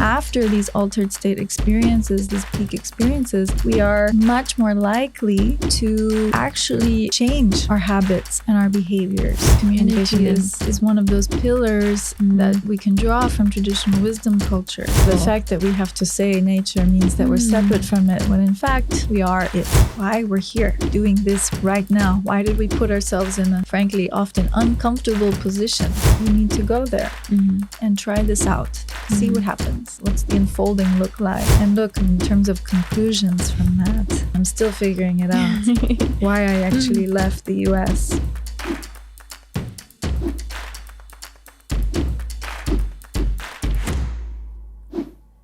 after these altered state experiences, these peak experiences, we are much more likely to actually change our habits and our behaviors. Community is one of those pillars that we can draw from traditional wisdom culture. The fact that we have to say nature means that we're separate from it, when in fact we are it. Why we're here doing this right now? Why did we put ourselves in a, frankly, often uncomfortable position? We need to go there and try this out. See what happens. What's the unfolding look like? And look, in terms of conclusions from that, I'm still figuring it out. Why I actually left the US.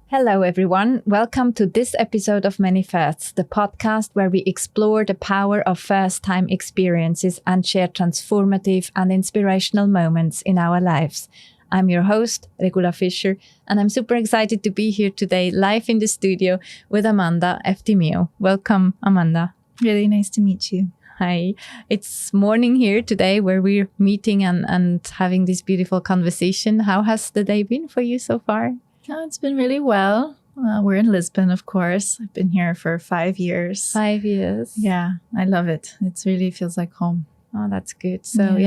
Hello, everyone. Welcome to this episode of Many Firsts, the podcast where we explore the power of first-time experiences and share transformative and inspirational moments in our lives. I'm your host, Regula Fischer, and I'm super excited to be here today live in the studio with Amanda Efthimiou. Welcome, Amanda. Really nice to meet you. Hi. It's morning here today where we're meeting and having this beautiful conversation. How has the day been for you so far? Oh, it's been really well. We're in Lisbon, of course. I've been here for 5 years. 5 years. Yeah, I love it. It really feels like home. Oh, that's good. So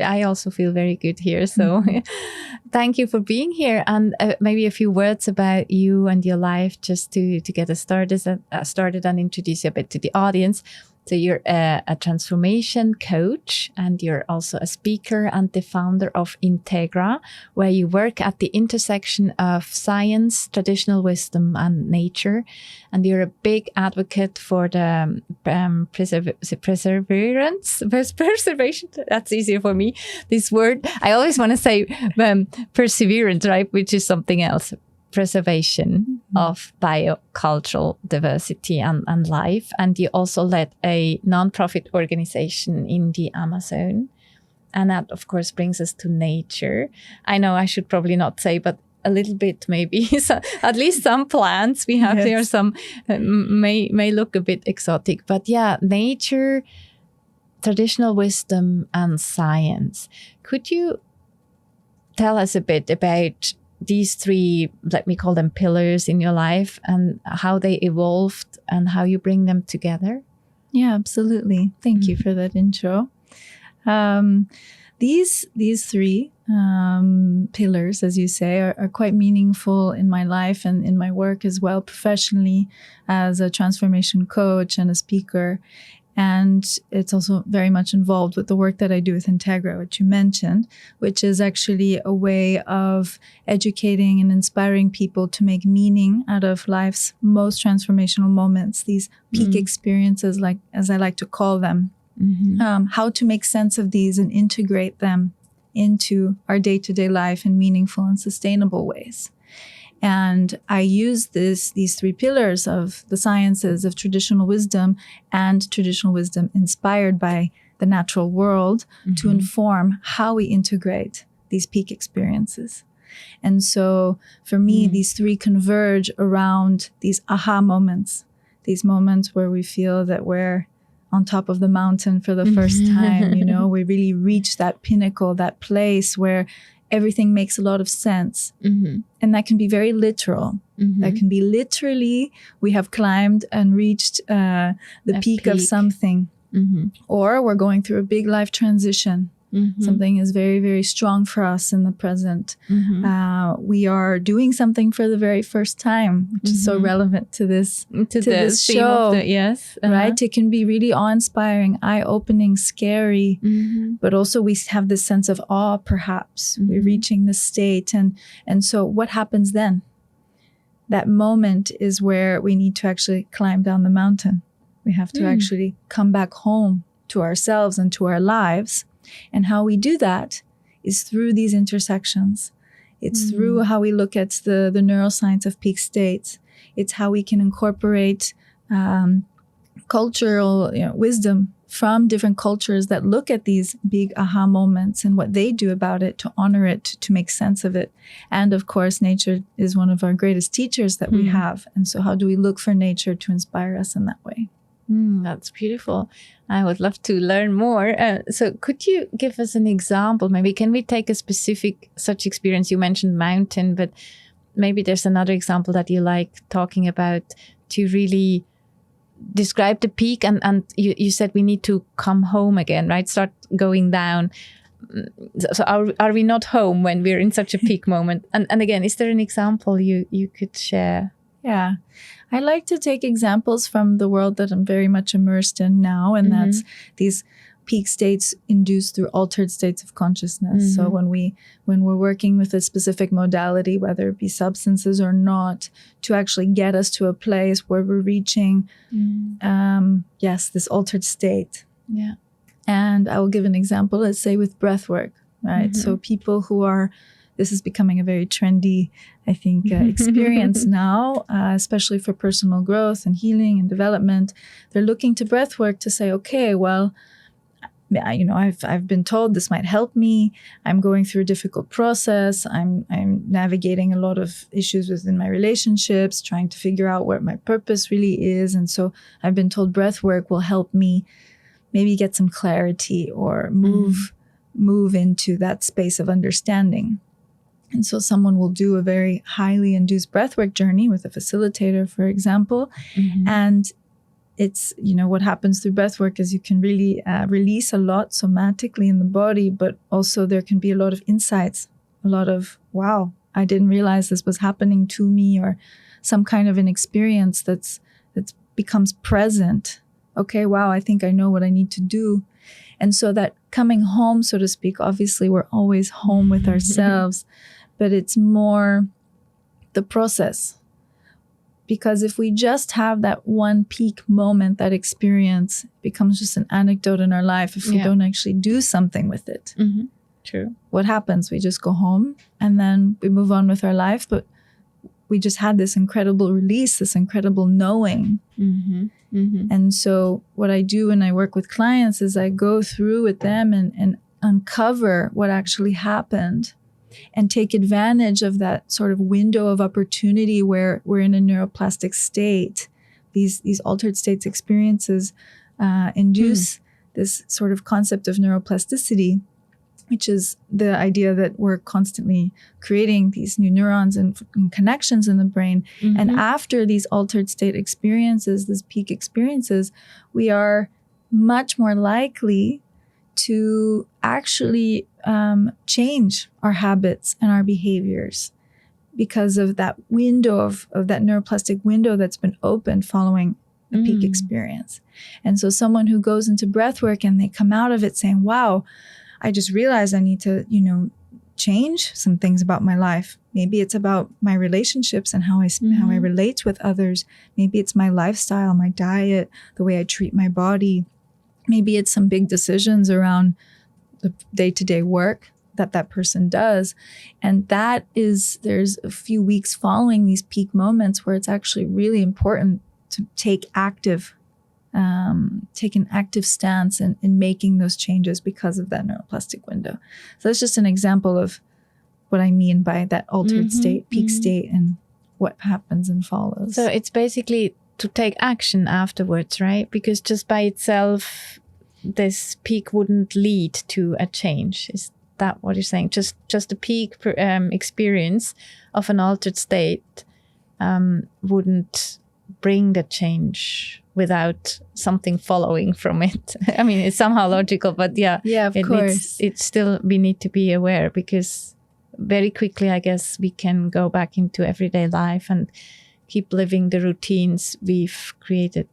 I also feel very good here. So thank you for being here. And maybe a few words about you and your life just to get us started and introduce you a bit to the audience. So you're a transformation coach, and you're also a speaker and the founder of Integra, where you work at the intersection of science, traditional wisdom, and nature. And you're a big advocate for the preservation. That's easier for me. This word, I always want to say perseverance, right? Which is something else. Preservation of biocultural diversity and life. And you also led a non-profit organization in the Amazon. And that, of course, brings us to nature. I know I should probably not say, but a little bit maybe. So at least some plants we have there, some may look a bit exotic. But yeah, nature, traditional wisdom, and science. Could you tell us a bit about these three, let me call them pillars in your life, and how they evolved and how you bring them together? Yeah, absolutely. Thank you for that intro. These three pillars, as you say, are quite meaningful in my life and in my work as well, professionally as a transformation coach and a speaker. And it's also very much involved with the work that I do with Integra, which you mentioned, which is actually a way of educating and inspiring people to make meaning out of life's most transformational moments, these peak experiences, like as I like to call them, how to make sense of these and integrate them into our day-to-day life in meaningful and sustainable ways. And I use these three pillars of the sciences of traditional wisdom and traditional wisdom inspired by the natural world to inform how we integrate these peak experiences. And so for me, these three converge around these aha moments, these moments where we feel that we're on top of the mountain for the first time, you know, we really reach that pinnacle, that place where everything makes a lot of sense. And that can be very literal. That can be literally, we have climbed and reached the peak of something. Or we're going through a big life transition. Something is very, very strong for us in the present. We are doing something for the very first time, which is so relevant to this show. Right? It can be really awe-inspiring, eye-opening, scary, but also we have this sense of awe, perhaps. We're reaching this state. And so what happens then? That moment is where we need to actually climb down the mountain. We have to actually come back home to ourselves and to our lives. And how we do that is through these intersections. It's through how we look at the neuroscience of peak states. It's how we can incorporate cultural wisdom from different cultures that look at these big aha moments and what they do about it, to honor it, to make sense of it. And of course, nature is one of our greatest teachers that we have. And so how do we look for nature to inspire us in that way? That's beautiful. I would love to learn more. So could you give us an example? Maybe can we take a specific such experience? You mentioned mountain, but maybe there's another example that you like talking about to really describe the peak. And you said we need to come home again, right? Start going down. So are we not home when we're in such a peak moment? And again, is there an example you could share? Yeah. I like to take examples from the world that I'm very much immersed in now, and that's these peak states induced through altered states of consciousness. So when we're working with a specific modality, whether it be substances or not, to actually get us to a place where we're reaching, this altered state. Yeah. And I will give an example, let's say with breathwork, right? So people who are, this is becoming a very trendy, I think, experience now, especially for personal growth and healing and development. They're looking to breathwork to say, okay, well, you know, I've been told this might help me. I'm going through a difficult process. I'm navigating a lot of issues within my relationships, trying to figure out what my purpose really is. And so I've been told breathwork will help me maybe get some clarity or move into that space of understanding. And so someone will do a very highly induced breathwork journey with a facilitator, for example. And it's, you know, what happens through breathwork is you can really release a lot somatically in the body, but also there can be a lot of insights, a lot of, wow, I didn't realize this was happening to me, or some kind of an experience that's becomes present. Okay, wow, I think I know what I need to do. And so that coming home, so to speak, obviously we're always home with ourselves, but it's more the process. Because if we just have that one peak moment, that experience becomes just an anecdote in our life if we don't actually do something with it. True. What happens? We just go home and then we move on with our life, but we just had this incredible release, this incredible knowing. And so what I do when I work with clients is I go through with them and uncover what actually happened and take advantage of that sort of window of opportunity where we're in a neuroplastic state. These altered states experiences induce this sort of concept of neuroplasticity, which is the idea that we're constantly creating these new neurons and connections in the brain. And after these altered state experiences, these peak experiences, we are much more likely to actually change our habits and our behaviors because of that window of that neuroplastic window that's been opened following a peak experience. And so someone who goes into breathwork and they come out of it saying, wow, I just realized I need to, you know, change some things about my life. Maybe it's about my relationships and how I relate with others. Maybe it's my lifestyle, my diet, the way I treat my body. Maybe it's some big decisions around the day-to-day work that person does. And that is, there's a few weeks following these peak moments where it's actually really important to take an active stance in making those changes because of that neuroplastic window. So that's just an example of what I mean by that altered state, peak state, and what happens and follows. So it's basically to take action afterwards, right? Because just by itself, this peak wouldn't lead to a change. Is that what you're saying? Just a peak experience of an altered state wouldn't bring the change without something following from it. I mean, it's somehow logical, but of course. It's still, we need to be aware, because very quickly, I guess, we can go back into everyday life and keep living the routines we've created.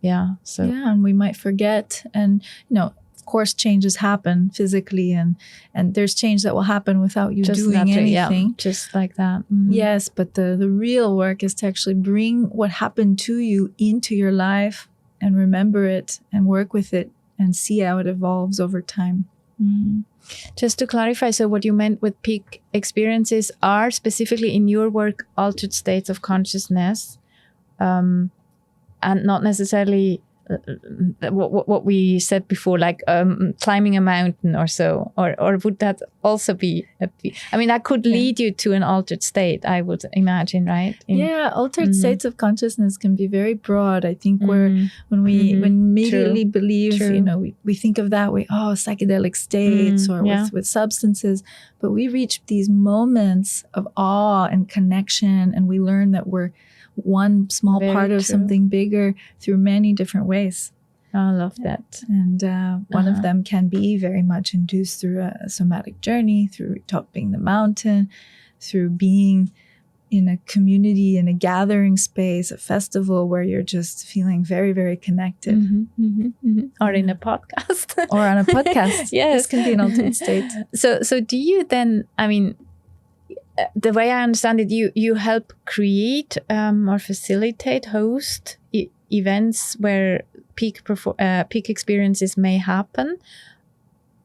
And we might forget. And, you know, of course, changes happen physically, and there's change that will happen without you doing anything. Just like that. Yes, but the real work is to actually bring what happened to you into your life and remember it and work with it and see how it evolves over time. Just to clarify, so what you meant with peak experiences are specifically in your work altered states of consciousness, and not necessarily what we said before, like climbing a mountain or so, or would that also be I mean, that could lead you to an altered state, I would imagine, right? Altered states of consciousness can be very broad. I think when we immediately believe, we think of that way, psychedelic states or with substances, but we reach these moments of awe and connection, and we learn that we're one small part of something bigger through many different ways. I love that. And one of them can be very much induced through a somatic journey, through topping the mountain, through being in a community, in a gathering space, a festival where you're just feeling very, very connected. Or in a podcast. Or on a podcast. Yes. This can be an altered state. So do you then, I mean, the way I understand it, you help create or facilitate, host events where peak experiences may happen,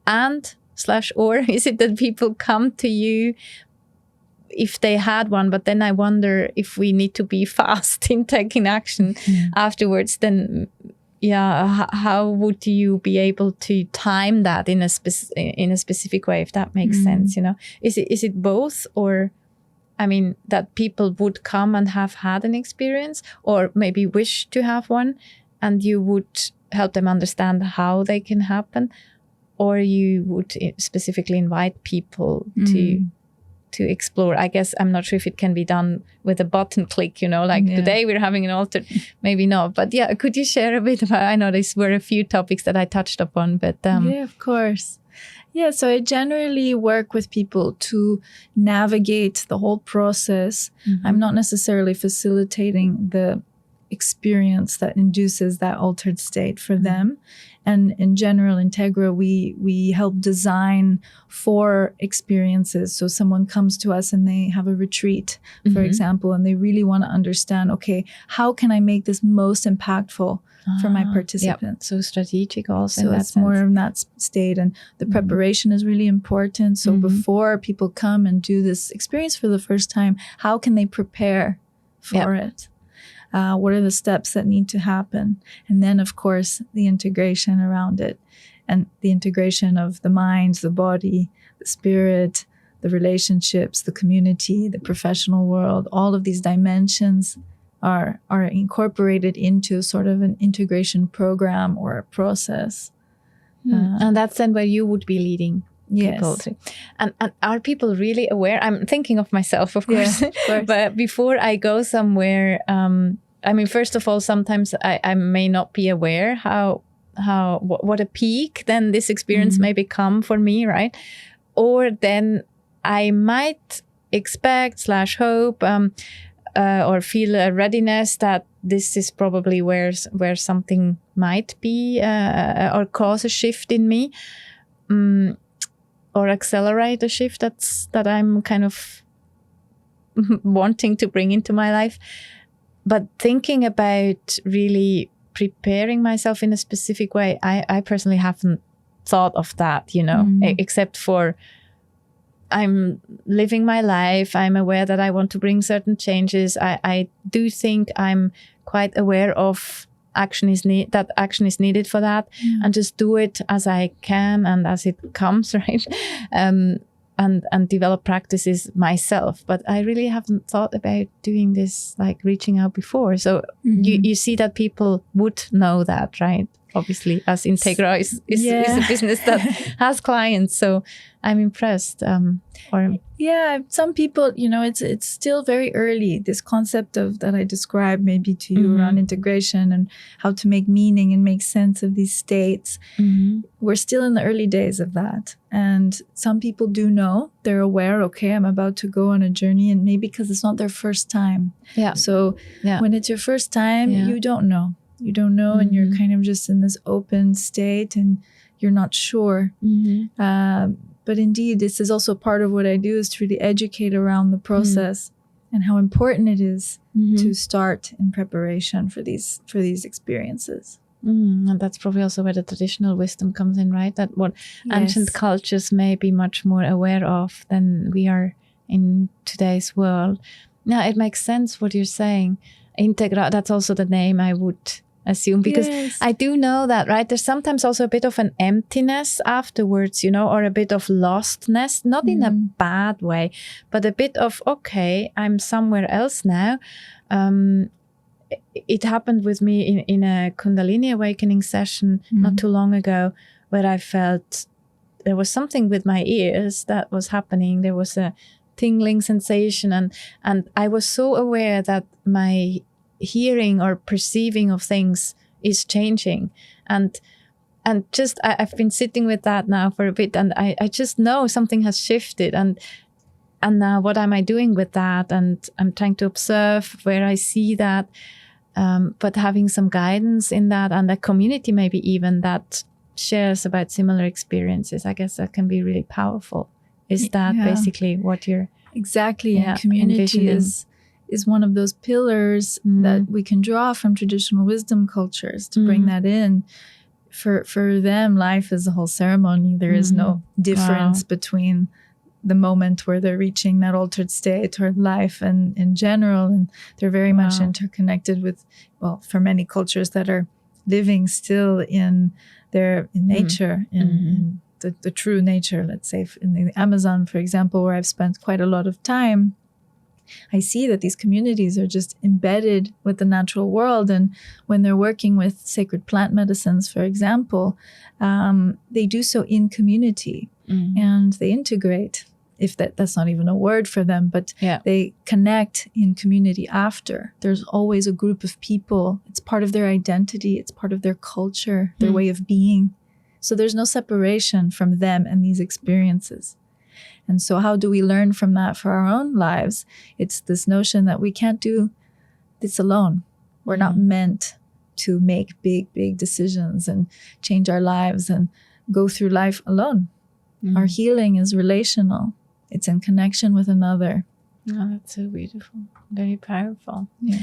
or is it that people come to you if they had one, but then I wonder if we need to be fast in taking action afterwards, then how would you be able to time that in a specific way, if that makes sense? Is it both, or I mean, that people would come and have had an experience, or maybe wish to have one, and you would help them understand how they can happen, or you would specifically invite people to explore? I guess I'm not sure if it can be done with a button click, today we're having an altered, maybe not. But could you share a bit about, I know these were a few topics that I touched upon, but... Yeah, of course. Yeah, so I generally work with people to navigate the whole process. I'm not necessarily facilitating the experience that induces that altered state for them. And in general, Integra, we help design for experiences. So someone comes to us and they have a retreat, for example, and they really want to understand, okay, how can I make this most impactful for my participants? So strategic also. So it's more in that state, and the preparation is really important. So before people come and do this experience for the first time, how can they prepare for it? What are the steps that need to happen? And then, of course, the integration around it, and the integration of the mind, the body, the spirit, the relationships, the community, the professional world. All of these dimensions are incorporated into sort of an integration program or a process. And that's then where you would be leading people to. And are people really aware? I'm thinking of myself, of course. Of course. But before I go somewhere, I mean, first of all, sometimes I may not be aware what a peak then this experience may become for me, right? Or then I might expect / hope or feel a readiness that this is probably where something might be or cause a shift in me, or accelerate a shift that I'm kind of wanting to bring into my life. But thinking about really preparing myself in a specific way, I personally haven't thought of that, except for I'm living my life. I'm aware that I want to bring certain changes. I do think I'm quite aware of action is needed for that, and just do it as I can and as it comes, right? And develop practices myself. But I really haven't thought about doing this, like reaching out before. So you see that people would know that, right? Obviously, as Integra is a business that has clients. So I'm impressed. Some people, it's still very early. This concept that I described maybe to you around integration and how to make meaning and make sense of these states. We're still in the early days of that. And some people do know, they're aware, okay, I'm about to go on a journey, and maybe because it's not their first time. So when it's your first time, you don't know. You don't know, and you're kind of just in this open state and you're not sure. But indeed, this is also part of what I do, is to really educate around the process and how important it is to start in preparation for these experiences. And that's probably also where the traditional wisdom comes in, right? That what ancient cultures may be much more aware of than we are in today's world. Now, it makes sense what you're saying. Integra, that's also the name I would assume, because Yes. I do know that, right? There's sometimes also a bit of an emptiness afterwards, or a bit of lostness, not in a bad way, but a bit of, okay, I'm somewhere else now. It happened with me in a Kundalini awakening session not too long ago, where I felt there was something with my ears that was happening. There was a tingling sensation, and I was so aware that my hearing or perceiving of things is changing, and just I've been sitting with that now for a bit, and I just know something has shifted, and now what am I doing with that? And I'm trying to observe where I see that, but having some guidance in that, and a community maybe even that shares about similar experiences, I guess that can be really powerful. Is that basically what you're exactly? And community is one of those pillars that we can draw from traditional wisdom cultures to bring that in. For them, life is a whole ceremony. There is no difference between the moment where they're reaching that altered state or life and in general, and they're very much interconnected with, well, for many cultures that are living still in nature, in the true nature. Let's say in the Amazon, for example, where I've spent quite a lot of time, I see that these communities are just embedded with the natural world. And when they're working with sacred plant medicines, for example, they do so in community, and they integrate, if that's not even a word for them, but they connect in community after. There's always a group of people. It's part of their identity. It's part of their culture, their way of being. So there's no separation from them and these experiences. And so how do we learn from that for our own lives? It's this notion that we can't do this alone. We're not meant to make big, big decisions and change our lives and go through life alone. Our healing is relational. It's in connection with another. Oh, that's so beautiful. Very powerful. Yeah.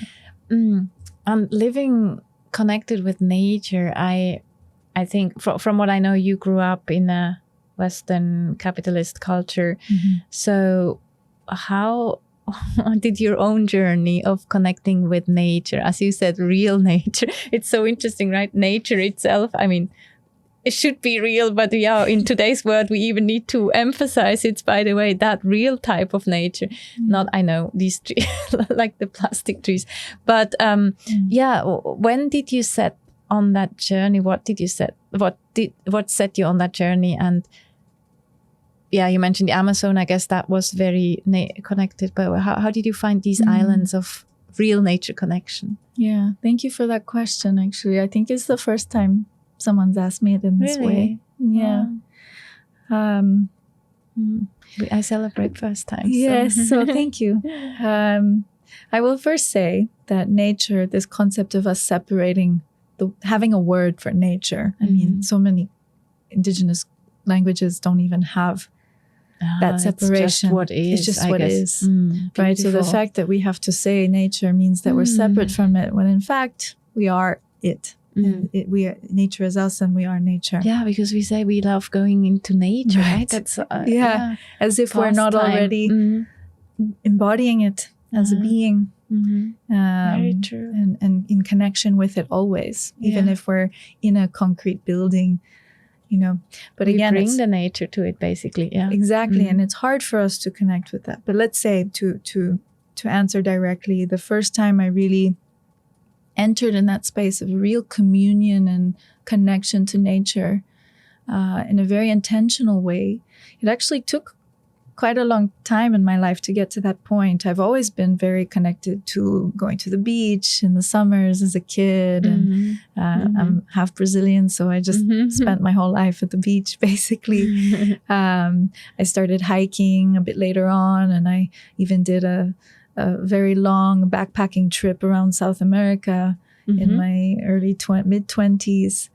And living connected with nature, I think from what I know, you grew up in a Western capitalist culture. So how did your own journey of connecting with nature, as you said, real nature? It's so interesting, right? Nature itself, I mean, it should be real, but in today's world, we even need to emphasize it's, by the way, that real type of nature. Not, I know, these trees, like the plastic trees. But when did you set on that journey? What did you set? What set you on that journey? And you mentioned the Amazon. I guess that was very connected. But how did you find these islands of real nature connection? Yeah, thank you for that question. Actually, I think it's the first time someone's asked me it in this way. Yeah. I celebrate first time. Yes, so thank you. I will first say that nature, this concept of us separating, having a word for nature. I mean, so many indigenous languages don't even have that separation. It's just what is. It's just what is. Right? So the fact that we have to say nature means that we're separate from it, when in fact we are it. And nature is us, and we are nature. Yeah, because we say we love going into nature, right? That's as if we're not already embodying it as a being. Very true. And in connection with it always, even if we're in a concrete building, But we again, bring the nature to it, basically. Yeah, exactly. And it's hard for us to connect with that. But let's say to answer directly, the first time I really entered in that space of real communion and connection to nature in a very intentional way, it actually took quite a long time in my life to get to that point. I've always been very connected to going to the beach in the summers as a kid. And I'm half Brazilian, so I just spent my whole life at the beach, basically. I started hiking a bit later on, and I even did a very long backpacking trip around South America in my mid-20s.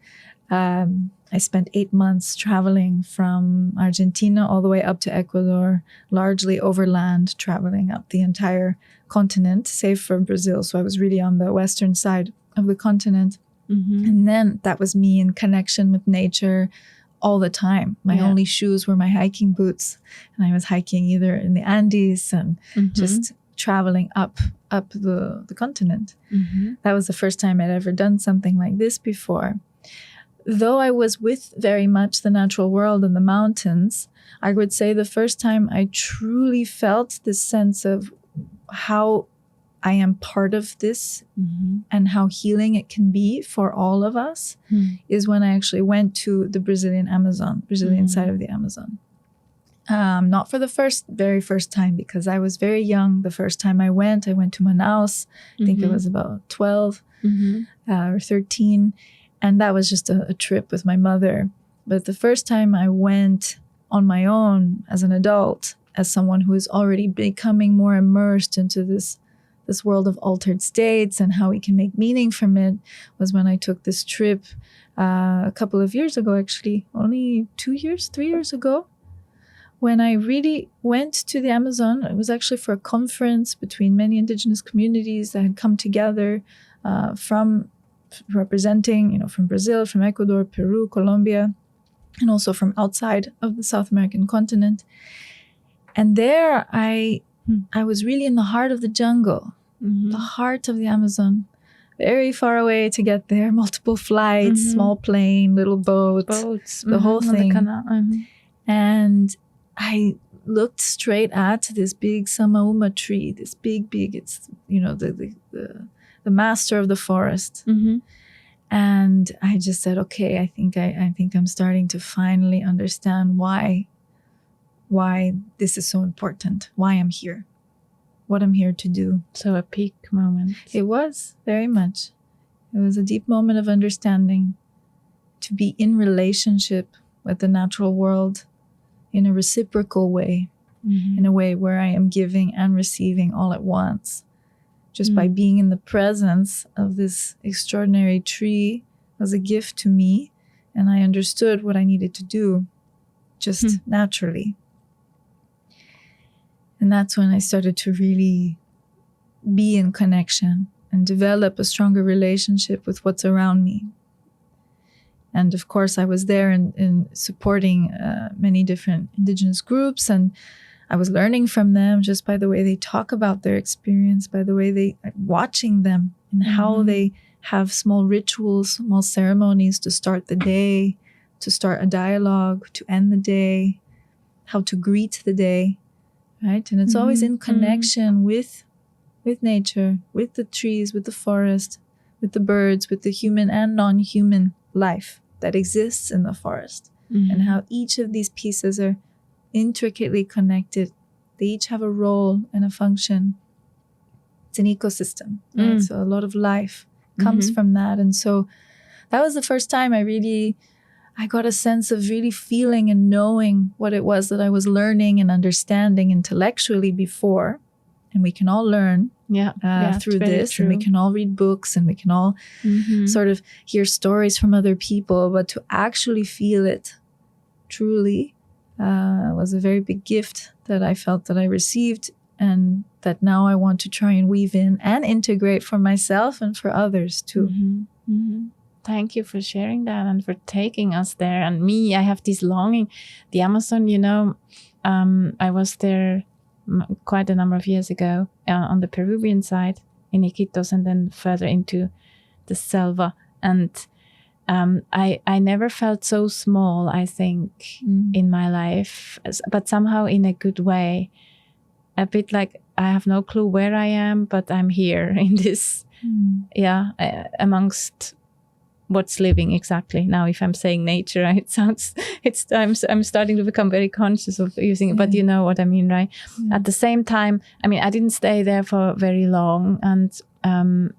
I spent 8 months traveling from Argentina all the way up to Ecuador, largely overland, traveling up the entire continent, save for Brazil. So I was really on the western side of the continent. And then that was me in connection with nature all the time. My only shoes were my hiking boots. And I was hiking either in the Andes and just traveling up the continent. That was the first time I'd ever done something like this before. Though I was with very much the natural world and the mountains, I would say the first time I truly felt this sense of how I am part of this and how healing it can be for all of us is when I actually went to the Brazilian side of the Amazon. Not for the very first time, because I was very young. The first time I went to Manaus. I think it was about 12 or 13. And that was just a trip with my mother. But the first time I went on my own as an adult, as someone who is already becoming more immersed into this world of altered states and how we can make meaning from it, was when I took this trip a couple of years ago, actually, only 3 years ago, when I really went to the Amazon. It was actually for a conference between many indigenous communities that had come together from representing, from Brazil, from Ecuador, Peru, Colombia, and also from outside of the South American continent. And there I was really in the heart of the jungle, the heart of the Amazon, very far away to get there, multiple flights, small plane, little boats, the whole thing. And I looked straight at this big samauma tree, this big, it's, the master of the forest. And I just said, okay, I think I'm starting to finally understand why this is so important, why I'm here, what I'm here to do. So a peak moment. It was, very much. It was a deep moment of understanding, to be in relationship with the natural world in a reciprocal way, in a way where I am giving and receiving all at once. Just by being in the presence of this extraordinary tree was a gift to me, and I understood what I needed to do just naturally. And that's when I started to really be in connection and develop a stronger relationship with what's around me. And of course, I was there in supporting many different indigenous groups, and I was learning from them just by the way they talk about their experience, by the way watching them and how they have small rituals, small ceremonies to start the day, to start a dialogue, to end the day, how to greet the day, right? And it's always in connection with nature, with the trees, with the forest, with the birds, with the human and non-human life that exists in the forest, and how each of these pieces are intricately connected. They each have a role and a function. It's an ecosystem, right? So a lot of life comes from that. And so that was the first time I got a sense of really feeling and knowing what it was that I was learning and understanding intellectually before. And we can all learn through this, and we can all read books, and we can all sort of hear stories from other people, but to actually feel it truly was a very big gift that I felt that I received, and that now I want to try and weave in and integrate for myself and for others too. Thank you for sharing that and for taking us there. And me, I have this longing. The Amazon, I was there quite a number of years ago on the Peruvian side in Iquitos, and then further into the selva. And I never felt so small, I think, in my life, but somehow in a good way. A bit like I have no clue where I am, but I'm here in this, amongst what's living exactly. Now, if I'm saying nature, I'm starting to become very conscious of using it, but you know what I mean, right? At the same time, I didn't stay there for very long, and I'm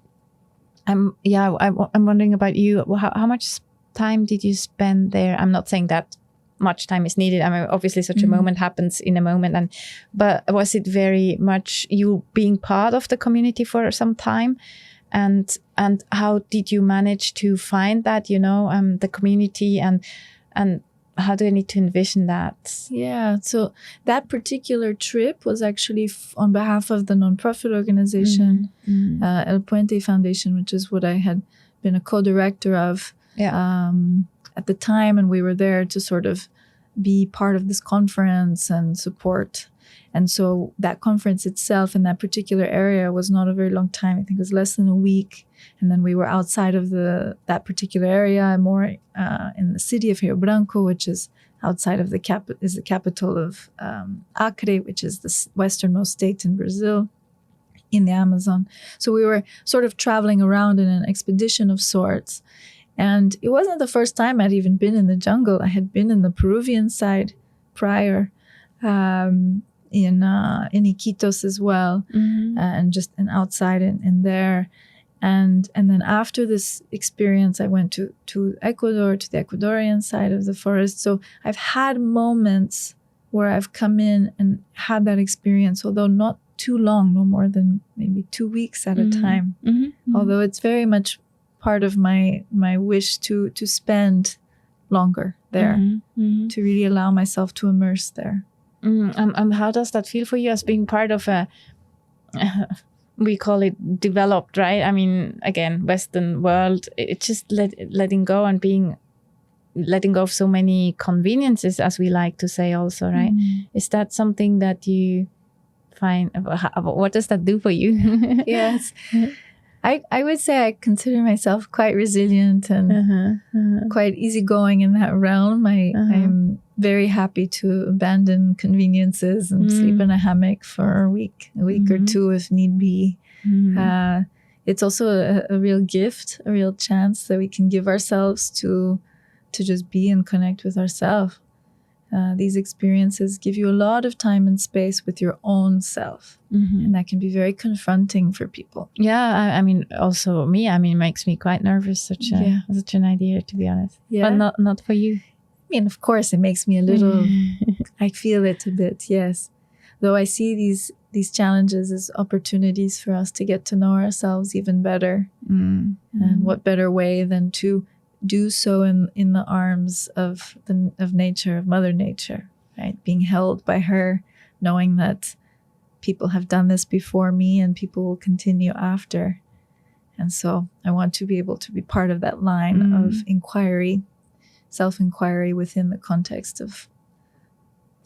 wondering about you. How much time did you spend there? I'm not saying that much time is needed. Obviously such a moment happens in a moment, but was it very much you being part of the community for some time? And how did you manage to find that, the community, and how do I need to envision that? Yeah, so that particular trip was actually on behalf of the nonprofit organization, El Puente Foundation, which is what I had been a co-director of at the time. And we were there to sort of be part of this conference and support And so that conference itself in that particular area was not a very long time. I think it was less than a week. And then we were outside of that particular area, more in the city of Rio Branco, which is outside of the capital of Acre, which is the westernmost state in Brazil, in the Amazon. So we were sort of traveling around in an expedition of sorts. And it wasn't the first time I'd even been in the jungle. I had been in the Peruvian side prior, in Iquitos as well, and outside in there. And then after this experience, I went to Ecuador, to the Ecuadorian side of the forest. So I've had moments where I've come in and had that experience, although not too long, no more than maybe 2 weeks at a time. Although it's very much part of my wish to spend longer there, to really allow myself to immerse there. And how does that feel for you as being part of a... we call it developed, right? I mean, again, Western world, it's just letting go and letting go of so many conveniences, as we like to say also, right? Is that something that you find, what does that do for you? Yes. I would say I consider myself quite resilient and quite easygoing in that realm. I'm very happy to abandon conveniences and sleep in a hammock for a week or two if need be. It's also a real gift, a real chance that we can give ourselves to just be and connect with ourselves. These experiences give you a lot of time and space with your own self. And that can be very confronting for people. Yeah, I mean, also me, I mean, it makes me quite nervous, such an idea, to be honest. Yeah. But not for you. I mean, of course, it makes me a little, I feel it a bit, yes. Though I see these challenges as opportunities for us to get to know ourselves even better. And what better way than to do so in the arms of nature, of Mother Nature, right? Being held by her, knowing that people have done this before me and people will continue after. And so I want to be able to be part of that line of inquiry, self-inquiry within the context of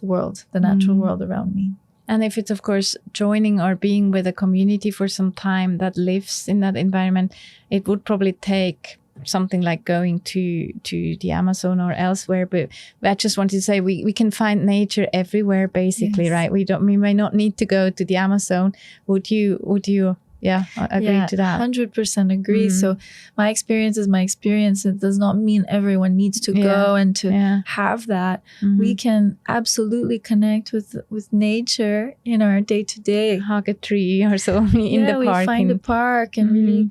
the world, the natural world around me. And if it's, of course, joining or being with a community for some time that lives in that environment, it would probably take something like going to the Amazon or elsewhere. But I just wanted to say we can find nature everywhere, basically, right? We may not need to go to the Amazon. Would you agree to that? 100% agree. So my experience is my experience. It does not mean everyone needs to go and to have that. We can absolutely connect with nature in our day-to-day. Hug a tree or so in the park. We find a park and really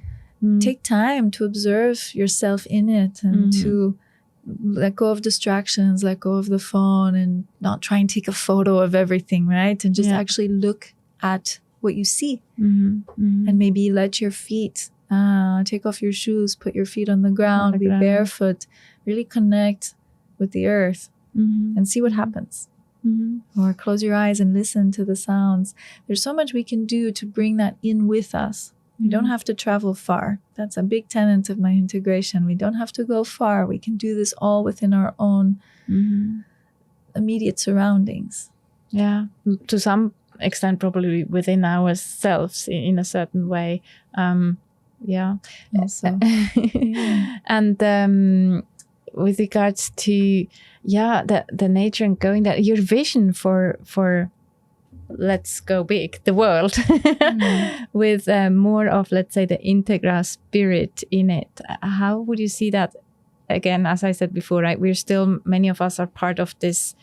take time to observe yourself in it and to let go of distractions, let go of the phone and not try and take a photo of everything, right? And just actually look at what you see. And maybe let your feet take off your shoes, put your feet on the ground, be barefoot, really connect with the earth and see what happens. Or close your eyes and listen to the sounds. There's so much we can do to bring that in with us. We don't have to travel far. That's a big tenet of my integration. We don't have to go far. We can do this all within our own immediate surroundings. Yeah, to some extent, probably within ourselves in a certain way. Also. And with regards to the nature and going there, your vision for let's go big, the world, with more of, let's say, the Integra spirit in it. How would you see that? Again, as I said before, right? Many of us are part of this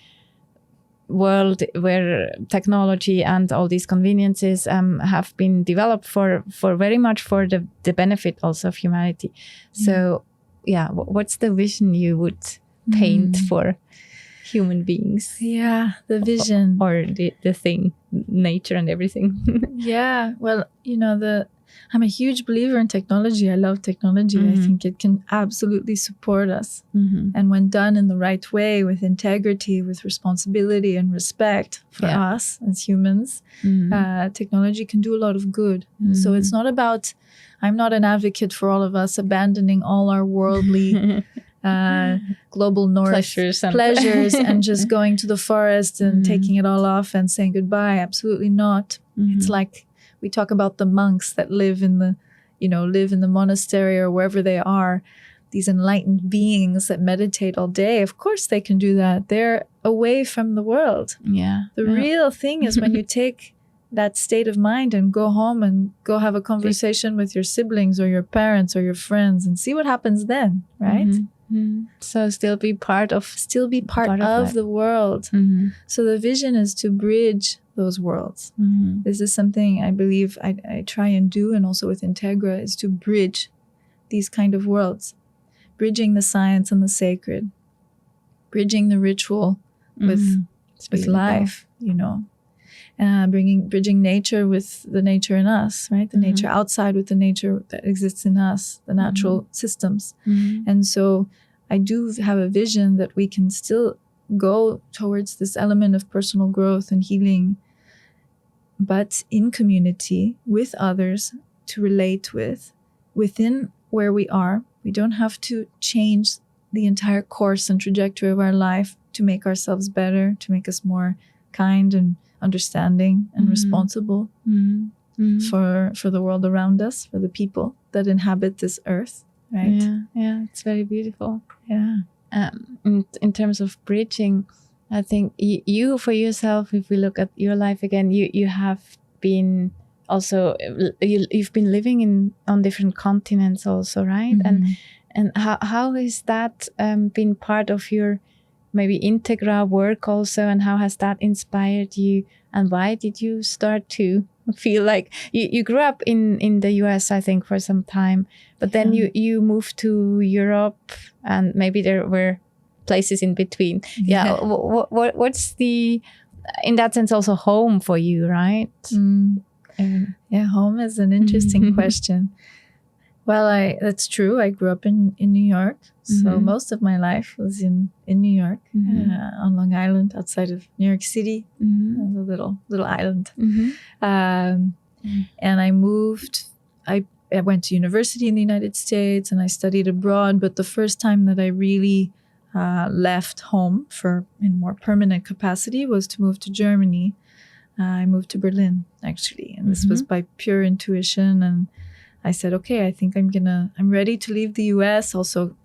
world where technology and all these conveniences have been developed for very much for the benefit also of humanity. So, what's the vision you would paint for human beings? Yeah, the vision. Or the thing, nature and everything. Well, I'm a huge believer in technology. I love technology. I think it can absolutely support us. And when done in the right way, with integrity, with responsibility and respect for us as humans, technology can do a lot of good. So it's not about, I'm not an advocate for all of us abandoning all our worldly global north pleasures and just going to the forest and taking it all off and saying goodbye. Absolutely not. It's like we talk about the monks that live in the monastery or wherever they are, these enlightened beings that meditate all day. Of course they can do that. They're away from the world. The real thing is when you take that state of mind and go home and go have a conversation with your siblings or your parents or your friends and see what happens then, right? So still be part of the world. So the vision is to bridge those worlds. This is something I believe I try and do, and also with Integra, is to bridge these kind of worlds, bridging the science and the sacred, bridging the ritual with life, bridging nature with the nature in us, right? The nature outside with the nature that exists in us, the natural systems. And so I do have a vision that we can still go towards this element of personal growth and healing, but in community with others to relate with, within where we are. We don't have to change the entire course and trajectory of our life to make ourselves better, to make us more kind and understanding and responsible for the world around us, for the people that inhabit this earth, right? Yeah, it's very beautiful. Yeah. In terms of bridging, I think you for yourself, if we look at your life again, you have been also, you've been living on different continents also, right? And how has that been part of your maybe Integra work also, and how has that inspired you, and why did you start to feel like you grew up in the US, I think, for some time, but then you moved to Europe, and maybe there were places in between. What's the, in that sense, also home for you, right? Home is an interesting question. Well, that's true. I grew up in New York. So most of my life was in New York, on Long Island, outside of New York City, a little island. And I moved. I went to university in the United States and I studied abroad. But the first time that I really left home in more permanent capacity was to move to Germany. I moved to Berlin, actually. And this was by pure intuition. And I said, okay, I think I'm ready to leave the US. Also,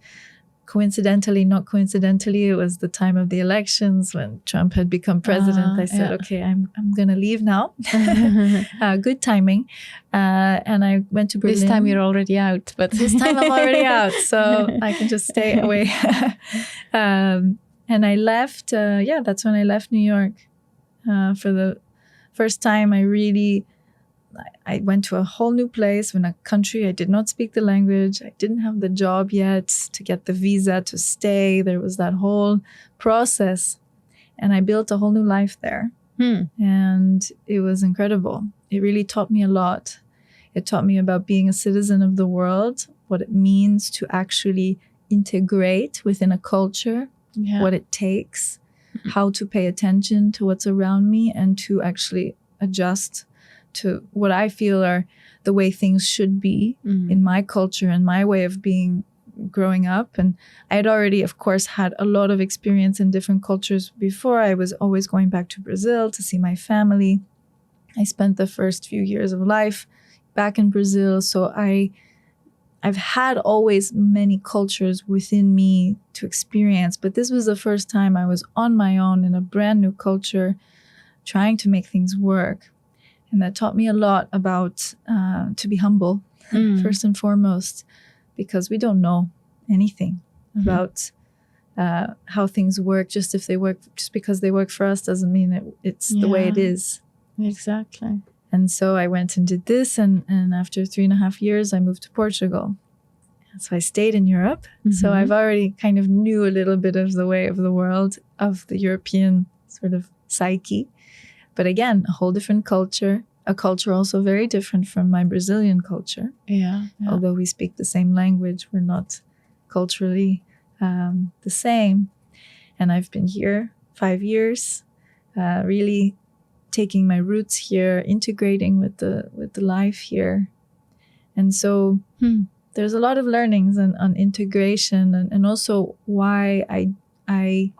not coincidentally, it was the time of the elections when Trump had become president. I said, okay, I'm going to leave now. Good timing. And I went to Berlin. This time you're already out. But this time I'm already out, so I can just stay away. And I left, that's when I left New York. For the first time, I went to a whole new place in a country. I did not speak the language. I didn't have the job yet to get the visa to stay. There was that whole process. And I built a whole new life there. And it was incredible. It really taught me a lot. It taught me about being a citizen of the world, what it means to actually integrate within a culture, what it takes, how to pay attention to what's around me, and to actually adjust to what I feel are the way things should be in my culture and my way of being growing up. And I had already, of course, had a lot of experience in different cultures before. I was always going back to Brazil to see my family. I spent the first few years of life back in Brazil. So I've had always many cultures within me to experience, but this was the first time I was on my own in a brand new culture, trying to make things work. And that taught me a lot about to be humble, first and foremost, because we don't know anything about how things work. Just because they work for us doesn't mean it's the way it is. Exactly. And so I went and did this, and after 3.5 years, I moved to Portugal. So I stayed in Europe. So I've already kind of knew a little bit of the way of the world, of the European sort of psyche. But again, a whole different culture, a culture also very different from my Brazilian culture. Yeah. Although we speak the same language, we're not culturally the same. And I've been here 5 years, really taking my roots here, integrating with the life here. And so there's a lot of learnings on integration and also why I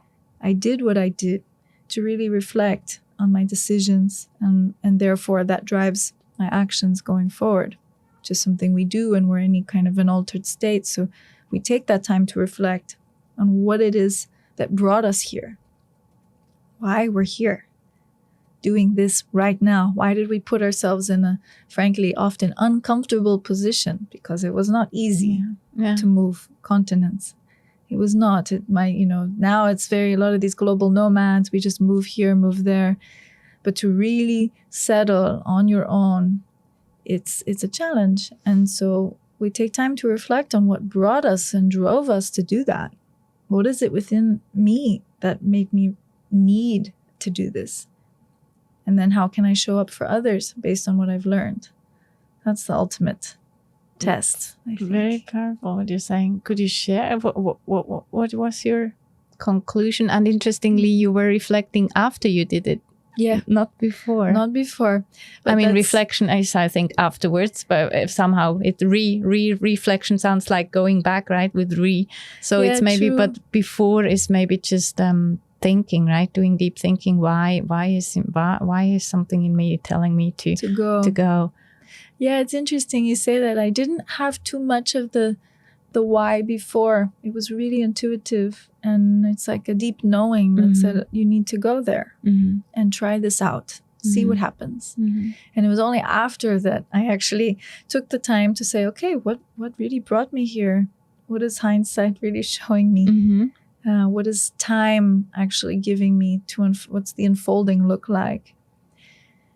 did what I did, to really reflect on my decisions, and therefore that drives my actions going forward, which is something we do when we're in any kind of an altered state. So we take that time to reflect on what it is that brought us here, why we're here doing this right now. Why did we put ourselves in a, frankly, often uncomfortable position? Because it was not easy to move continents. It was not. Now it's a lot of these global nomads, we just move here, move there. But to really settle on your own, it's a challenge. And so we take time to reflect on what brought us and drove us to do that. What is it within me that made me need to do this? And then how can I show up for others based on what I've learned? That's the ultimate test, I think. Very powerful what you're saying. Could you share what was your conclusion? And interestingly, you were reflecting after you did it. Yeah. Not before. Not before. I mean, reflection is, I think, afterwards, but if somehow reflection sounds like going back, right? With So it's maybe, true. But before is maybe just thinking, right? Doing deep thinking. Why is something in me telling me to go? Yeah, it's interesting you say that. I didn't have too much of the why before. It was really intuitive, and it's like a deep knowing that said you need to go there and try this out, see what happens. And it was only after that I actually took the time to say, okay, what really brought me here? What is hindsight really showing me? What is time actually giving me to what's the unfolding look like?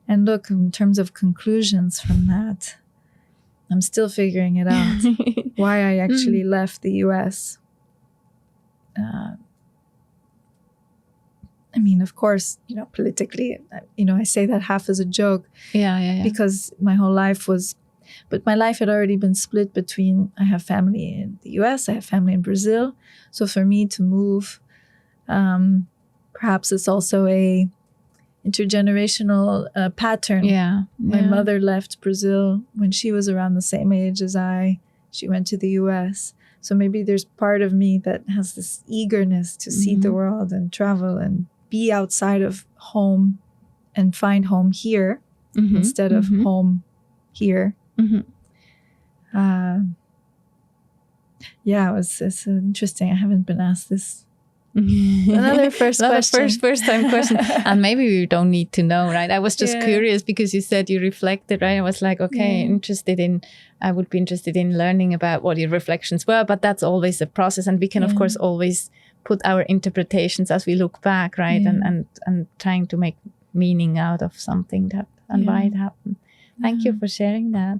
And look, in terms of conclusions from that, I'm still figuring it out. Why I actually left the US. I mean, of course, politically, I say that half as a joke. Yeah. Because my whole life but my life had already been split between, I have family in the US, I have family in Brazil. So for me to move, perhaps it's also a intergenerational pattern. My mother left Brazil when she was around the same age as I. She went to the US. So maybe there's part of me that has this eagerness to see the world and travel and be outside of home and find home here instead of home here. It's interesting. I haven't been asked this. Another first time question. And maybe we don't need to know, right? I was just curious because you said you reflected, right? I was like, okay, I would be interested in learning about what your reflections were, but that's always a process. And we can, of course, always put our interpretations as we look back, right? And trying to make meaning out of something and why it happened. Thank you for sharing that.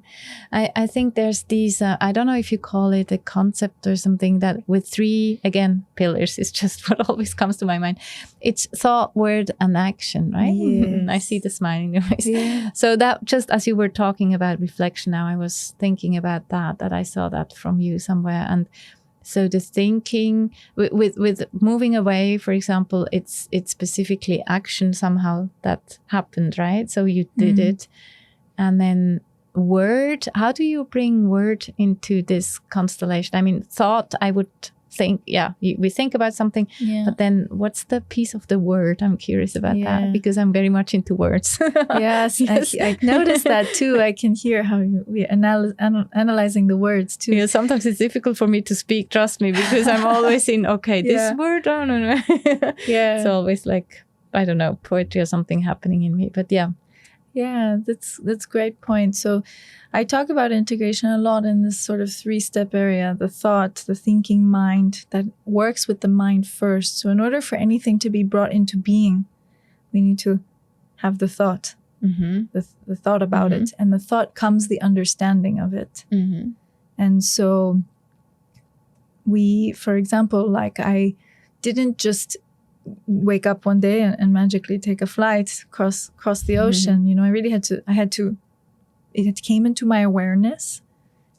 I think there's these, I don't know if you call it a concept or something, that with 3, again, pillars is just what always comes to my mind. It's thought, word, and action, right? Yes. I see the smile in your face. Yeah. So that, just as you were talking about reflection now, I was thinking about that I saw that from you somewhere. And so the thinking with moving away, for example, it's specifically action somehow that happened, right? So you did it. And then word, how do you bring word into this constellation? I mean, thought, I would think, we think about something, but then what's the piece of the word? I'm curious about that because I'm very much into words. Yes. I noticed that too. I can hear how we're analyzing the words too. Yeah, sometimes it's difficult for me to speak, trust me, because I'm always in, this word, oh, no. It's always like, I don't know, poetry or something happening in me, but Yeah, that's a great point. So I talk about integration a lot in this sort of 3-step area, the thought, the thinking mind that works with the mind first. So in order for anything to be brought into being, we need to have the thought, the thought about it. And the thought comes the understanding of it. And so for example, like I didn't just wake up one day and magically take a flight across the ocean. I really had to, it came into my awareness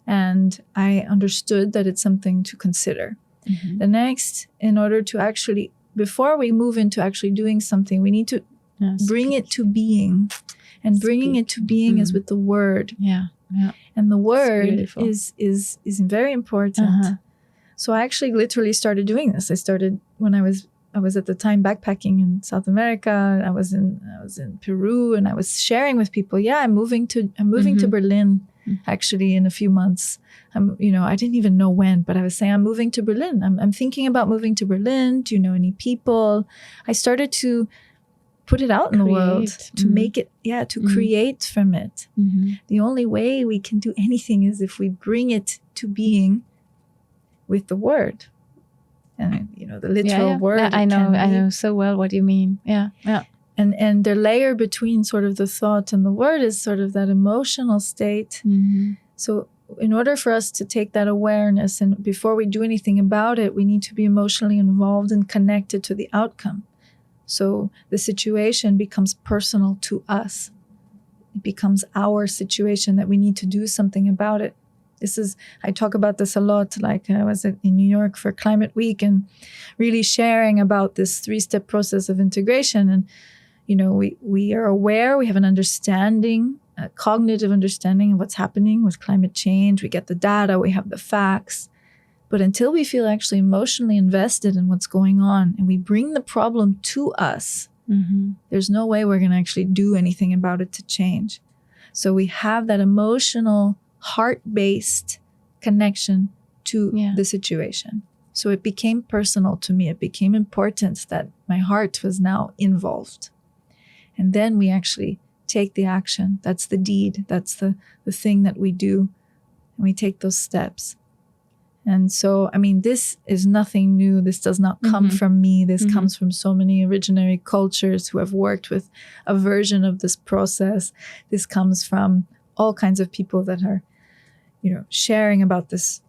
and I understood that it's something to consider. The next, in order to actually, before we move into actually doing something, we need to bring it to being. And bringing it to being is with the word. And the word beautiful. is very important. Uh-huh. So I actually literally started doing this. I started when I was at the time backpacking in South America. I was in Peru, and I was sharing with people, I'm moving to Berlin actually in a few months. I didn't even know when, but I was saying I'm moving to Berlin. I'm thinking about moving to Berlin. Do you know any people? I started to put it out in the world, to make it, to create from it. The only way we can do anything is if we bring it to being with the word. And the literal word. I know so well what you mean. Yeah. And the layer between sort of the thought and the word is sort of that emotional state. So in order for us to take that awareness, and before we do anything about it, we need to be emotionally involved and connected to the outcome. So the situation becomes personal to us. It becomes our situation that we need to do something about it. I talk about this a lot. Like I was in New York for Climate Week and really sharing about this 3-step process of integration. And, we are aware, we have an understanding, a cognitive understanding of what's happening with climate change. We get the data, we have the facts. But until we feel actually emotionally invested in what's going on and we bring the problem to us, there's no way we're going to actually do anything about it to change. So we have that emotional, heart-based connection to the situation. So it became personal to me. It became important that my heart was now involved. And then we actually take the action. That's the deed. That's the thing that we do. And we take those steps. And so, this is nothing new. This does not come from me. This comes from so many originary cultures who have worked with a version of this process. This comes from all kinds of people that are sharing about this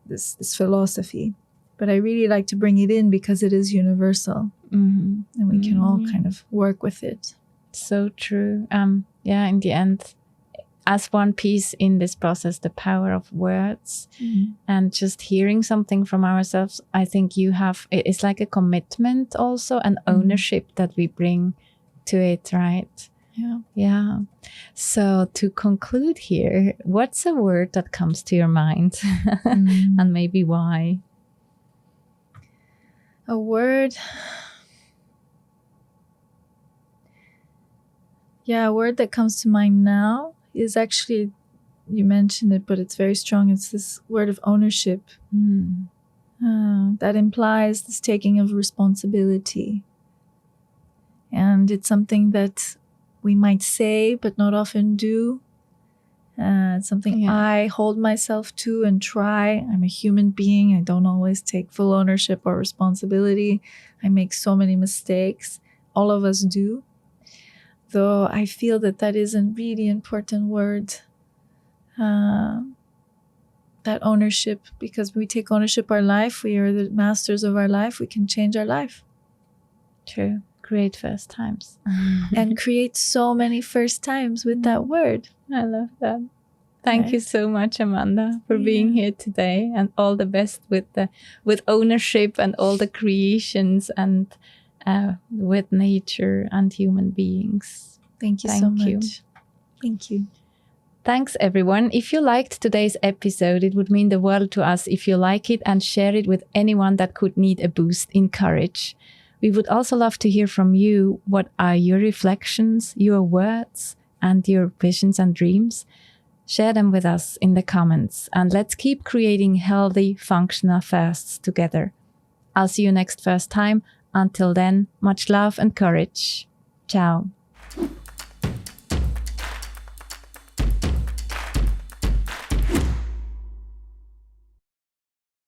philosophy. But I really like to bring it in because it is universal. And we can all kind of work with it. So true. In the end, as one piece in this process, the power of words and just hearing something from ourselves, I think it's like a commitment also, an ownership that we bring to it, right? Yeah. So to conclude here, what's a word that comes to your mind and maybe why? A word. A word that comes to mind now is actually, you mentioned it, but it's very strong. It's this word of ownership. That implies this taking of responsibility. And it's something that we might say, but not often do. It's something I hold myself to and try. I'm a human being. I don't always take full ownership or responsibility. I make so many mistakes. All of us do. Though I feel that is a really important word. That ownership, because when we take ownership of our life, we are the masters of our life. We can change our life. True. Create first times. And create so many first times with that word. I love that. Thank you so much, Amanda, for being here today, and all the best with ownership and all the creations and with nature and human beings. Thank you so much. Thank you. Thanks, everyone. If you liked today's episode, it would mean the world to us if you like it and share it with anyone that could need a boost in courage. We would also love to hear from you. What are your reflections, your words, and your visions and dreams? Share them with us in the comments, and let's keep creating healthy, functional firsts together. I'll see you next first time. Until then, much love and courage. Ciao.